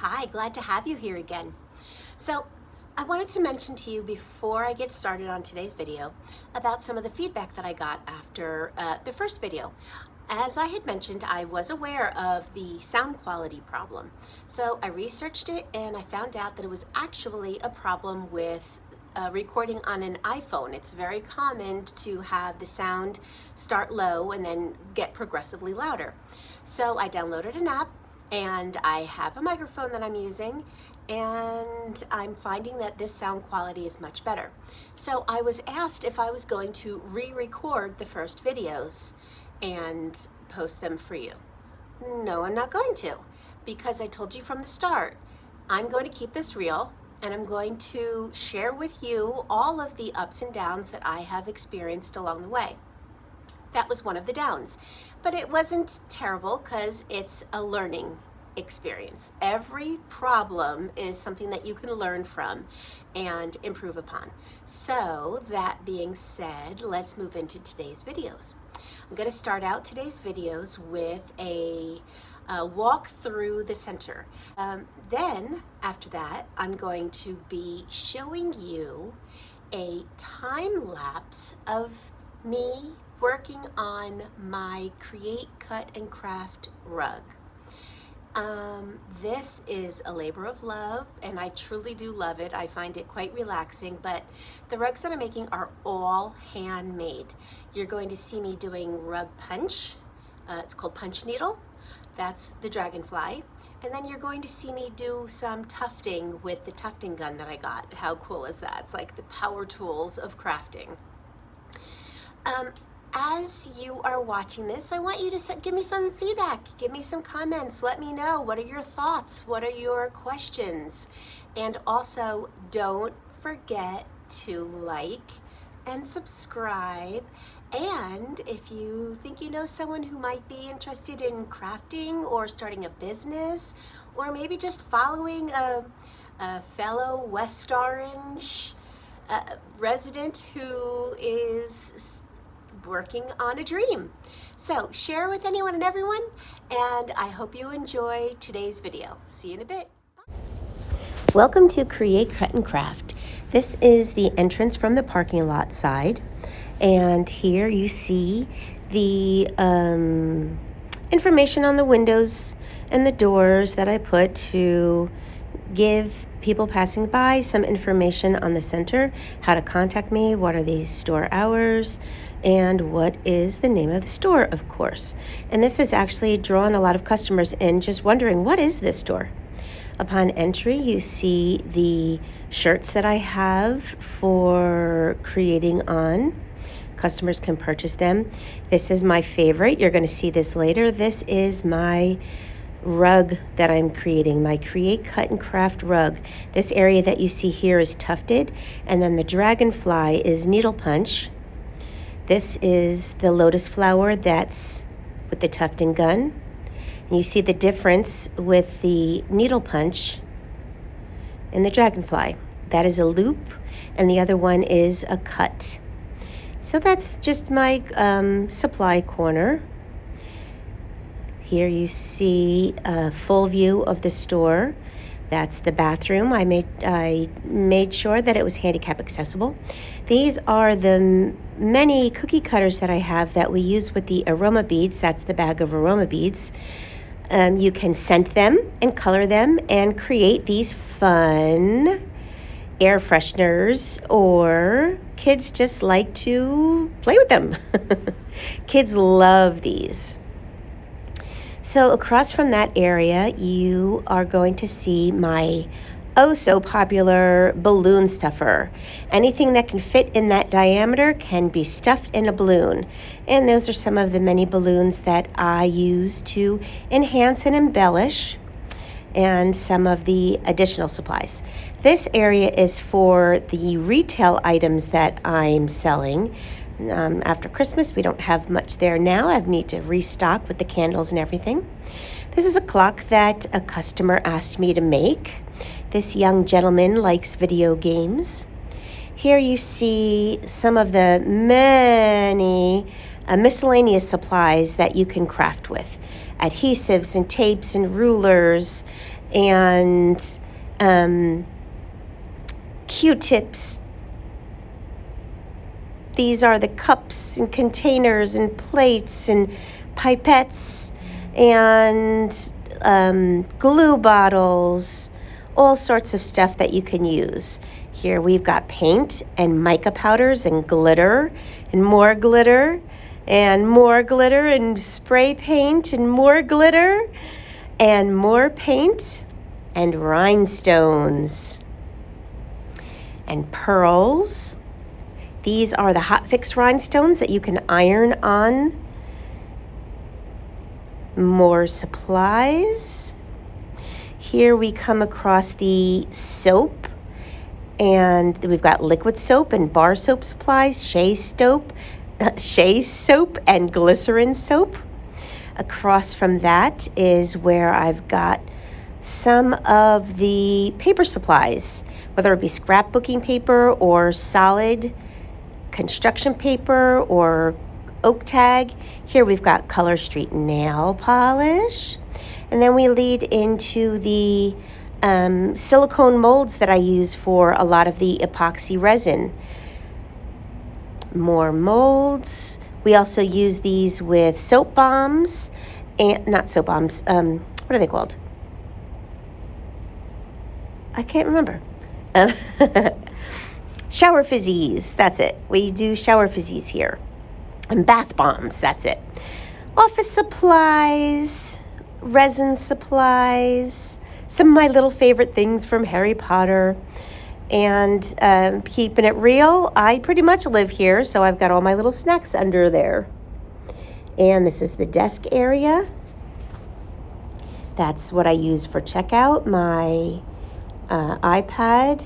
Hi, glad to have you here again. So, I wanted to mention to you before I get started on today's video about some of the feedback that I got after the first video. As I had mentioned, I was aware of the sound quality problem. So I researched it and I found out that it was actually a problem with recording on an iPhone. It's very common to have the sound start low and then get progressively louder. So I downloaded an app and I have a microphone that I'm using, and I'm finding that this sound quality is much better. So I was asked if I was going to re-record the first videos and post them for you. No, I'm not going to, because I told you from the start, I'm going to keep this real and I'm going to share with you all of the ups and downs that I have experienced along the way. That was one of the downs, but it wasn't terrible because it's a learning experience. Every problem is something that you can learn from and improve upon. So that being said, let's move into today's videos. I'm going to start out today's videos with a walk through the center. Then after that, I'm going to be showing you a time lapse of me working on my Create, Cut, and Craft rug. This is a labor of love, and I truly do love it. I find it quite relaxing, but the rugs that I'm making are all handmade. You're going to see me doing rug punch. It's called punch needle. That's the dragonfly. And then you're going to see me do some tufting with the tufting gun that I got. How cool is that? It's like the power tools of crafting. As you are watching this, I want you to give me some feedback, give me some comments, let me know what are your thoughts, what are your questions, and also don't forget to like and subscribe. And if you think you know someone who might be interested in crafting or starting a business, or maybe just following a fellow West Orange resident who is working on a dream. So share with anyone and everyone, and I hope you enjoy today's video. See you in a bit. Welcome to Create, Cut, and Craft. This is the entrance from the parking lot side, and here you see the information on the windows and the doors that I put to give people passing by some information on the center, how to contact me, what are these store hours, and what is the name of the store, of course. And this has actually drawn a lot of customers in just wondering, what is this store? Upon entry, you see the shirts that I have for creating on. Customers can purchase them. This is my favorite. You're going to see this later. This is my rug that I'm creating, my Create, Cut, and Craft rug. This area that you see here is tufted, and then the dragonfly is needle punch. This is the lotus flower that's with the tufting gun. And you see the difference with the needle punch and the dragonfly. That is a loop, and the other one is a cut. So that's just my supply corner. Here you see a full view of the store. That's the bathroom. I made sure that it was handicap accessible. These are the many cookie cutters that I have that we use with the aroma beads. That's the bag of aroma beads. You can scent them and color them and create these fun air fresheners, or kids just like to play with them. Kids love these. So across from that area, you are going to see my so popular balloon stuffer. Anything that can fit in that diameter can be stuffed in a balloon. And those are some of the many balloons that I use to enhance and embellish, and some of the additional supplies. This area is for the retail items that I'm selling. After Christmas, we don't have much there now. I need to restock with the candles and everything. This is a clock that a customer asked me to make. This young gentleman likes video games. Here you see some of the many miscellaneous supplies that you can craft with. Adhesives and tapes and rulers and Q-tips. These are the cups and containers and plates and pipettes and glue bottles, all sorts of stuff that you can use. Here we've got paint and mica powders and glitter and more glitter and more glitter and spray paint and more glitter and more paint and rhinestones and pearls. These are the hot fix rhinestones that you can iron on. More supplies. Here we come across the soap, and we've got liquid soap and bar soap supplies, Shea soap and glycerin soap. Across from that is where I've got some of the paper supplies, whether it be scrapbooking paper or solid construction paper or oak tag. Here we've got Color Street nail polish. And then we lead into the silicone molds that I use for a lot of the epoxy resin. More molds. We also use these with soap bombs, and not soap bombs, what are they called? I can't remember. Shower fizzies, that's it. We do shower fizzies here. And bath bombs, that's it. Office supplies, resin supplies, some of my little favorite things from Harry Potter. And keeping it real, I pretty much live here, so I've got all my little snacks under there. And this is the desk area. That's what I use for checkout. My iPad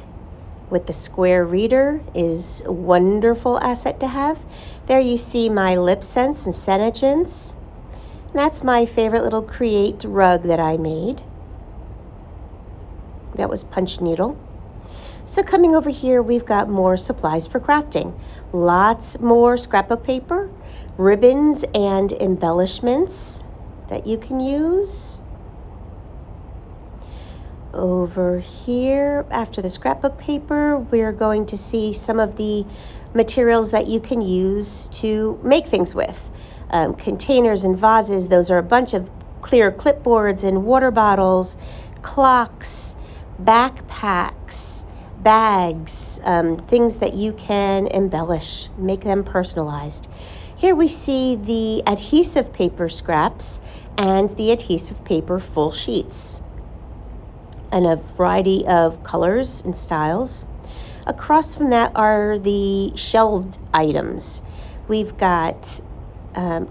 with the square reader is a wonderful asset to have. There you see my lip sense and Senegence. That's my favorite little Create rug that I made. That was punch needle. So coming over here, we've got more supplies for crafting. Lots more scrapbook paper, ribbons, and embellishments that you can use. Over here, after the scrapbook paper, we're going to see some of the materials that you can use to make things with. Containers and vases, those are a bunch of clear clipboards and water bottles, clocks, backpacks, bags, things that you can embellish, make them personalized. Here we see the adhesive paper scraps and the adhesive paper full sheets, and a variety of colors and styles. Across from that are the shelved items. We've got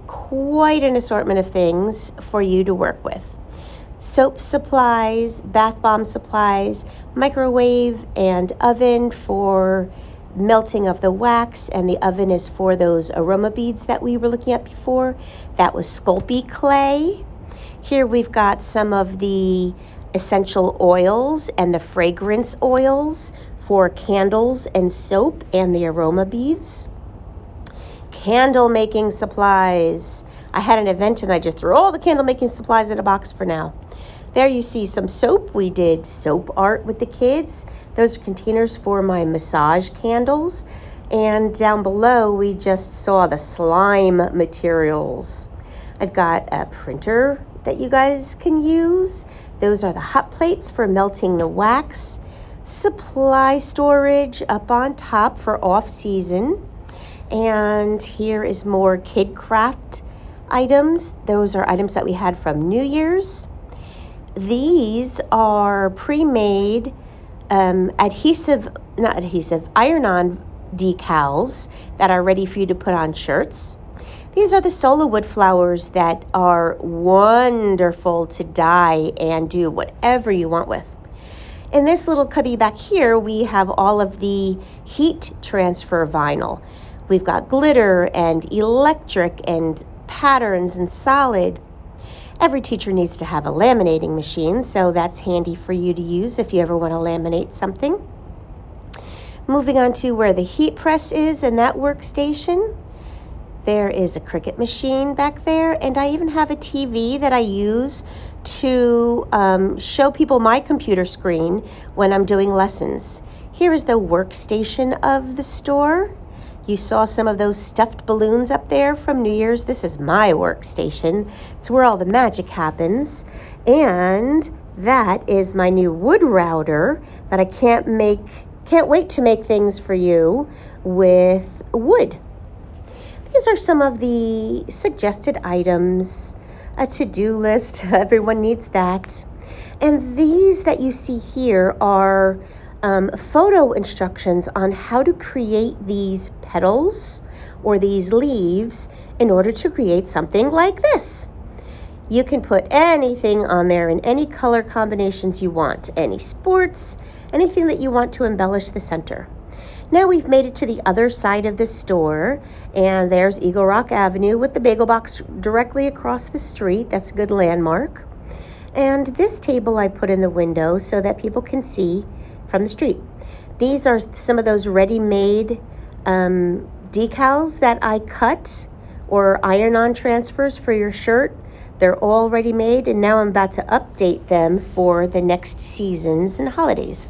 quite an assortment of things for you to work with. Soap supplies, bath bomb supplies, microwave and oven for melting of the wax, and the oven is for those aroma beads that we were looking at before. That was Sculpey clay. Here we've got some of the essential oils and the fragrance oils for candles and soap and the aroma beads. Candle making supplies. I had an event and I just threw all the candle making supplies in a box for now. There you see some soap. We did soap art with the kids. Those are containers for my massage candles. And down below, we just saw the slime materials. I've got a printer that you guys can use. Those are the hot plates for melting the wax. Supply storage up on top for off-season. And here is more kid craft items. Those are items that we had from New Year's. These are pre-made iron-on decals that are ready for you to put on shirts. These are the solo wood flowers that are wonderful to dye and do whatever you want with. In this little cubby back here, we have all of the heat transfer vinyl. We've got glitter and electric and patterns and solid. Every teacher needs to have a laminating machine, so that's handy for you to use if you ever want to laminate something. Moving on to where the heat press is in that workstation. There is a Cricut machine back there, and I even have a TV that I use to show people my computer screen when I'm doing lessons. Here is the workstation of the store. You saw some of those stuffed balloons up there from New Year's. This is my workstation. It's where all the magic happens. And that is my new wood router that I can't wait to make things for you with wood. These are some of the suggested items, a to-do list. Everyone needs that. And these that you see here are photo instructions on how to create these petals or these leaves in order to create something like this. You can put anything on there in any color combinations you want, any sports, anything that you want to embellish the center. Now we've made it to the other side of the store, and there's Eagle Rock Avenue with the bagel box directly across the street. That's a good landmark. And this table I put in the window so that people can see from the street. These are some of those ready-made decals that I cut or iron-on transfers for your shirt. They're all ready-made, and now I'm about to update them for the next seasons and holidays.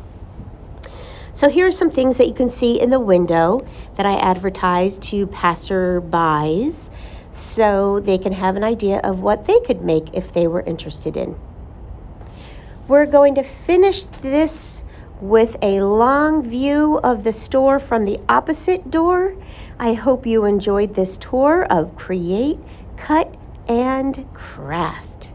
So here are some things that you can see in the window that I advertise to passerbys so they can have an idea of what they could make if they were interested in. We're going to finish this with a long view of the store from the opposite door. I hope you enjoyed this tour of Create, Cut, and Craft.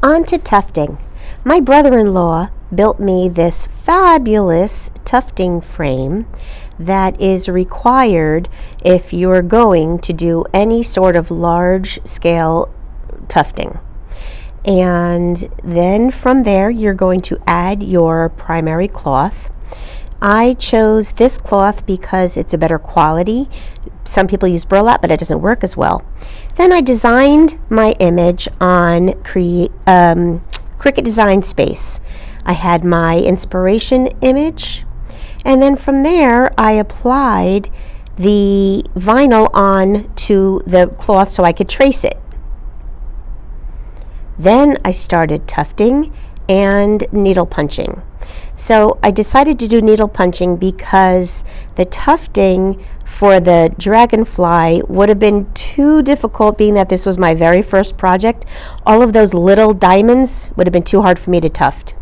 On to tufting. My brother-in-law built me this fabulous tufting frame that is required if you're going to do any sort of large-scale tufting. And then from there, you're going to add your primary cloth. I chose this cloth because it's a better quality. Some people use burlap, but it doesn't work as well. Then I designed my image on Cricut Design Space. I had my inspiration image, and then from there I applied the vinyl on to the cloth so I could trace it. Then I started tufting and needle punching. So I decided to do needle punching because the tufting for the dragonfly would have been too difficult, being that this was my very first project. All of those little diamonds would have been too hard for me to tuft.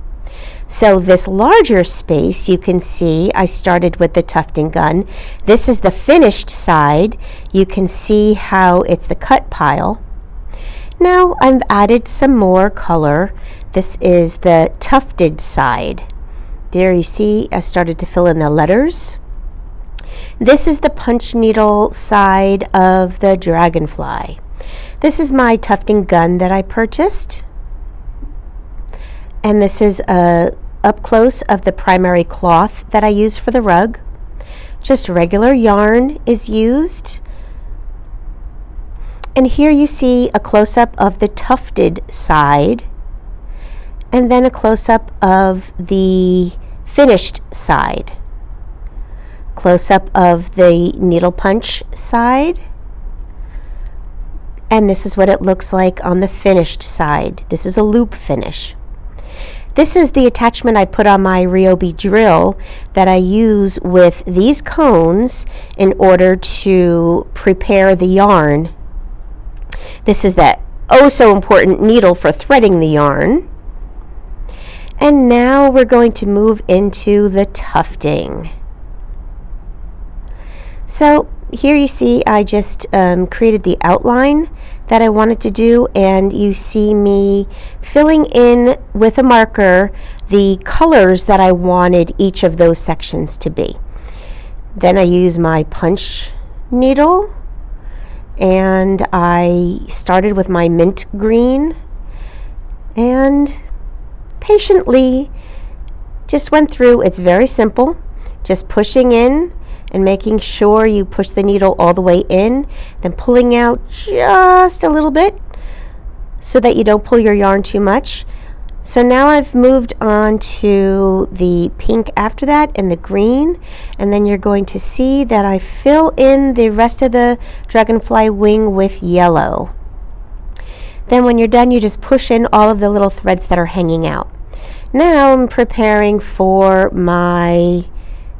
So this larger space, you can see I started with the tufting gun. This is the finished side. You can see how it's the cut pile. Now I've added some more color. This is the tufted side. There you see I started to fill in the letters. This is the punch needle side of the dragonfly. This is my tufting gun that I purchased. And this is a up close of the primary cloth that I use for the rug. Just regular yarn is used. And here you see a close-up of the tufted side, and then a close-up of the finished side. Close-up of the needle punch side. And this is what it looks like on the finished side. This is a loop finish. This is the attachment I put on my Ryobi drill that I use with these cones in order to prepare the yarn. This is that oh so important needle for threading the yarn. And now we're going to move into the tufting. So here you see I just created the outline that I wanted to do, and you see me filling in with a marker the colors that I wanted each of those sections to be. Then I use my punch needle, and I started with my mint green and patiently just went through. It's very simple, just pushing in and making sure you push the needle all the way in, then pulling out just a little bit so that you don't pull your yarn too much. So now I've moved on to the pink after that and the green, and then you're going to see that I fill in the rest of the dragonfly wing with yellow. Then when you're done, you just push in all of the little threads that are hanging out. Now I'm preparing for my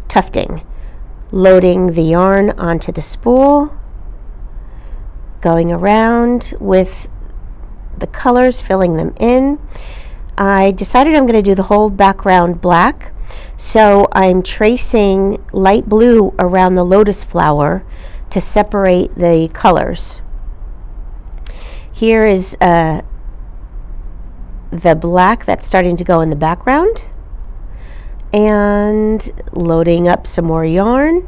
tufting. Loading the yarn onto the spool, going around with the colors, filling them in. I decided I'm going to do the whole background black, so I'm tracing light blue around the lotus flower to separate the colors. Here is the black that's starting to go in the background, and loading up some more yarn,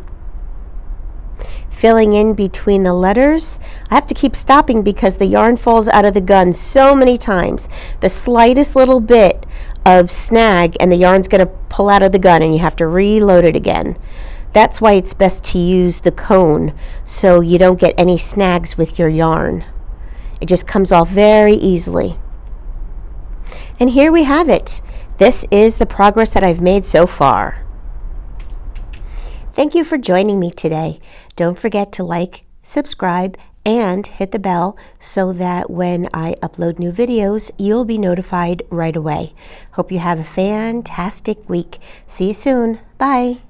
filling in between the letters. I have to keep stopping because the yarn falls out of the gun so many times. The slightest little bit of snag and the yarn's going to pull out of the gun and you have to reload it again. That's why it's best to use the cone so you don't get any snags with your yarn. It just comes off very easily. And here we have it. This is the progress that I've made so far. Thank you for joining me today. Don't forget to like, subscribe, and hit the bell so that when I upload new videos, you'll be notified right away. Hope you have a fantastic week. See you soon. Bye.